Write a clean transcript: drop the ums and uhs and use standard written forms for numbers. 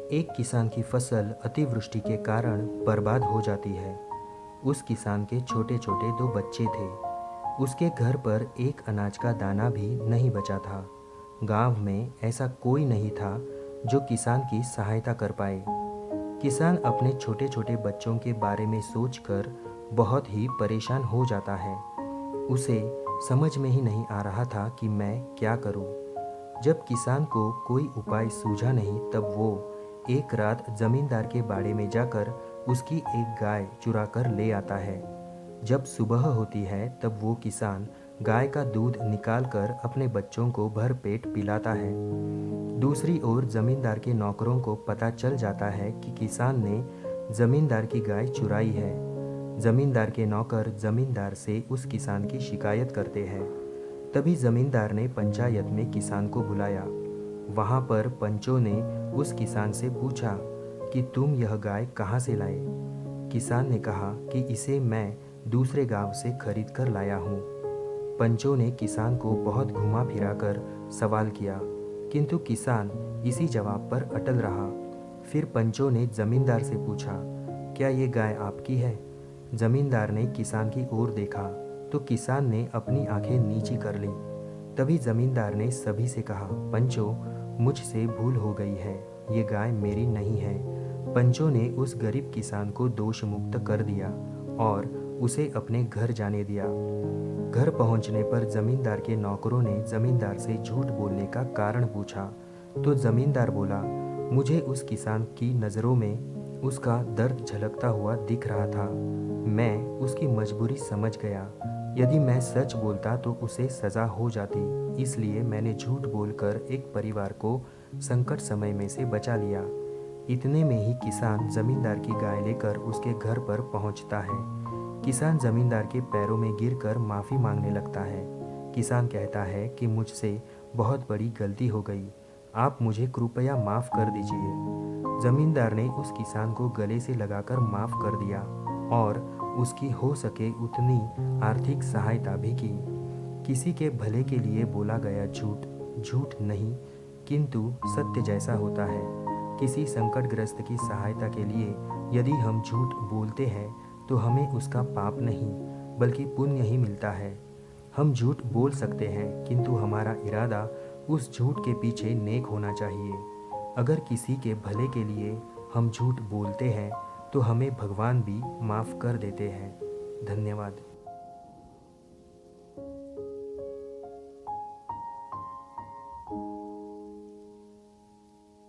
एक किसान की फसल अतिवृष्टि के कारण बर्बाद हो जाती है। उस किसान के छोटे छोटे दो बच्चे थे। उसके घर पर एक अनाज का दाना भी नहीं बचा था। गांव में ऐसा कोई नहीं था जो किसान की सहायता कर पाए। किसान अपने छोटे छोटे बच्चों के बारे में सोचकर बहुत ही परेशान हो जाता है। उसे समझ में ही नहीं आ रहा था कि मैं क्या करूं। जब किसान को कोई उपाय सूझा नहीं, तब वो एक रात जमींदार के बाड़े में जाकर उसकी एक गाय चुरा कर ले आता है। जब सुबह होती है तब वो किसान गाय का दूध निकालकर अपने बच्चों को भर पेट पिलाता है। दूसरी ओर जमींदार के नौकरों को पता चल जाता है कि किसान ने जमींदार की गाय चुराई है। जमींदार के नौकर जमींदार से उस किसान की शिकायत करते हैं। तभी जमींदार ने पंचायत में किसान को बुलाया। वहां पर पंचों ने उस किसान से पूछा कि तुम यह गाय कहाँ से लाए। किसान ने कहा कि इसे मैं दूसरे गांव से खरीद कर लाया हूँ। पंचों ने किसान को बहुत घुमा फिरा कर सवाल किया, किंतु किसान इसी जवाब पर अटल रहा। फिर पंचों ने जमींदार से पूछा, क्या ये गाय आपकी है? जमींदार ने किसान की ओर देखा तो किसान ने अपनी आंखें नीची कर ली। तभी जमींदार ने सभी से कहा, पंचों, मुझसे भूल हो गई है, ये गाय मेरी नहीं है। पंचों ने उस गरीब किसान को दोष मुक्त कर दिया और उसे अपने घर जाने दिया। घर पहुंचने पर जमींदार के नौकरों ने जमींदार से झूठ बोलने का कारण पूछा तो जमींदार बोला, मुझे उस किसान की नज़रों में उसका दर्द झलकता हुआ दिख रहा था। मैं उसकी मजबूरी समझ गया। यदि मैं सच बोलता तो उसे सज़ा हो जाती, इसलिए मैंने झूठ बोलकर एक परिवार को संकट समय में से बचा लिया। इतने में ही किसान जमींदार की गाय लेकर उसके घर पर पहुंचता है। किसान जमींदार के पैरों में गिरकर माफ़ी मांगने लगता है। किसान कहता है कि मुझसे बहुत बड़ी गलती हो गई, आप मुझे कृपया माफ़ कर दीजिए। जमींदार ने उस किसान को गले से लगाकर माफ़ कर दिया और उसकी हो सके उतनी आर्थिक सहायता भी की। किसी के भले के लिए बोला गया झूठ झूठ नहीं, किंतु सत्य जैसा होता है। किसी संकटग्रस्त की सहायता के लिए यदि हम झूठ बोलते हैं तो हमें उसका पाप नहीं बल्कि पुण्य ही मिलता है। हम झूठ बोल सकते हैं, किंतु हमारा इरादा उस झूठ के पीछे नेक होना चाहिए। अगर किसी के भले के लिए हम झूठ बोलते हैं तो हमें भगवान भी माफ़ कर देते हैं। धन्यवाद।